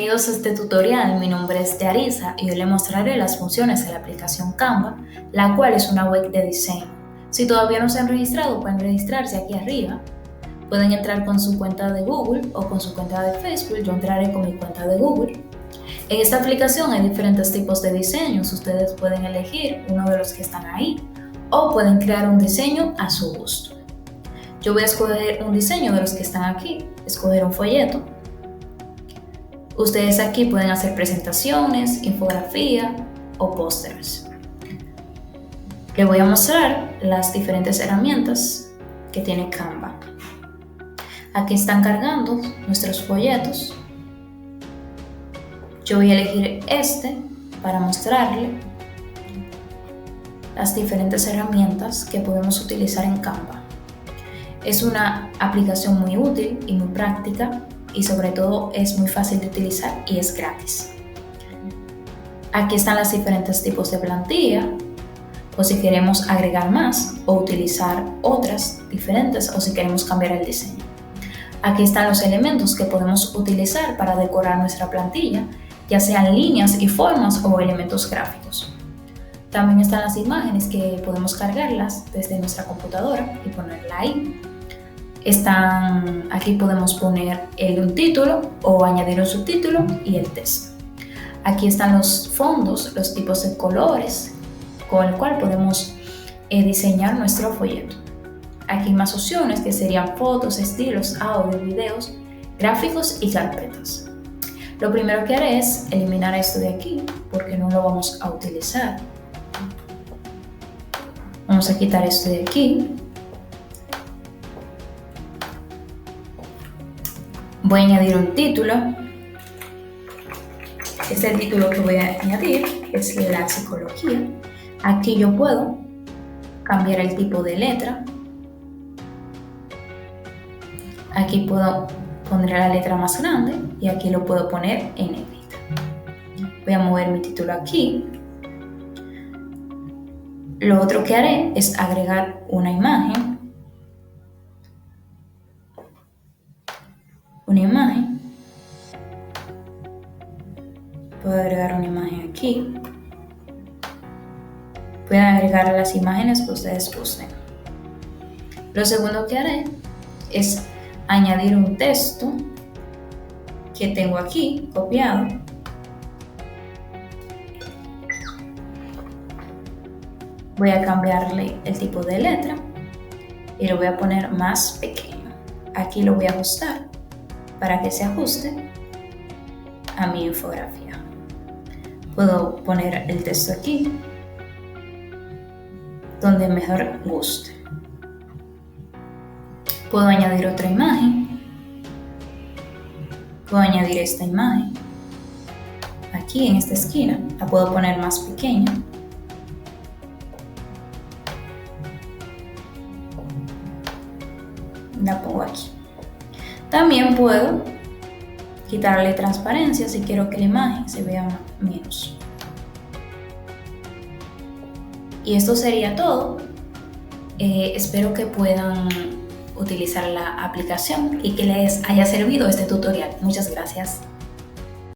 Bienvenidos a este tutorial, mi nombre es Yarisa y hoy les mostraré las funciones de la aplicación Canva, la cual es una web de diseño. Si todavía no se han registrado, pueden registrarse aquí arriba. Pueden entrar con su cuenta de Google o con su cuenta de Facebook. Yo entraré con mi cuenta de Google. En esta aplicación hay diferentes tipos de diseños. Ustedes pueden elegir uno de los que están ahí o pueden crear un diseño a su gusto. Yo voy a escoger un diseño de los que están aquí, escoger un folleto. Ustedes aquí pueden hacer presentaciones, infografía o pósters. Les voy a mostrar las diferentes herramientas que tiene Canva. Aquí están cargando nuestros folletos. Yo voy a elegir este para mostrarle las diferentes herramientas que podemos utilizar en Canva. Es una aplicación muy útil y muy práctica y sobre todo es muy fácil de utilizar y es gratis. Aquí están los diferentes tipos de plantilla, o si queremos agregar más o utilizar otras diferentes o si queremos cambiar el diseño. Aquí están los elementos que podemos utilizar para decorar nuestra plantilla, ya sean líneas y formas o elementos gráficos. También están las imágenes que podemos cargarlas desde nuestra computadora y ponerla ahí. Aquí podemos poner un título o añadir un subtítulo y el texto. Aquí están los fondos, los tipos de colores con el cual podemos diseñar nuestro folleto. Aquí hay más opciones que serían fotos, estilos, audio, videos, gráficos y carpetas. Lo primero que haré es eliminar esto de aquí porque no lo vamos a utilizar. Vamos a quitar esto de aquí. Voy a añadir un título. Este título que voy a añadir es la psicología. Aquí yo puedo cambiar el tipo de letra. Aquí puedo poner la letra más grande y aquí lo puedo poner en negrita. Voy a mover mi título aquí. Lo otro que haré es agregar una imagen. Puedo agregar una imagen aquí. Pueden agregar las imágenes que ustedes gusten. Lo segundo que haré es añadir un texto que tengo aquí copiado. Voy a cambiarle el tipo de letra y lo voy a poner más pequeño. Aquí lo voy a ajustar para que se ajuste a mi infografía. Puedo poner el texto aquí donde mejor guste. Puedo añadir otra imagen. Puedo añadir esta imagen. Aquí en esta esquina la puedo poner más pequeña. La pongo aquí. También puedo quitarle transparencia si quiero que la imagen se vea menos. Y esto sería todo. Espero que puedan utilizar la aplicación y que les haya servido este tutorial. Muchas gracias.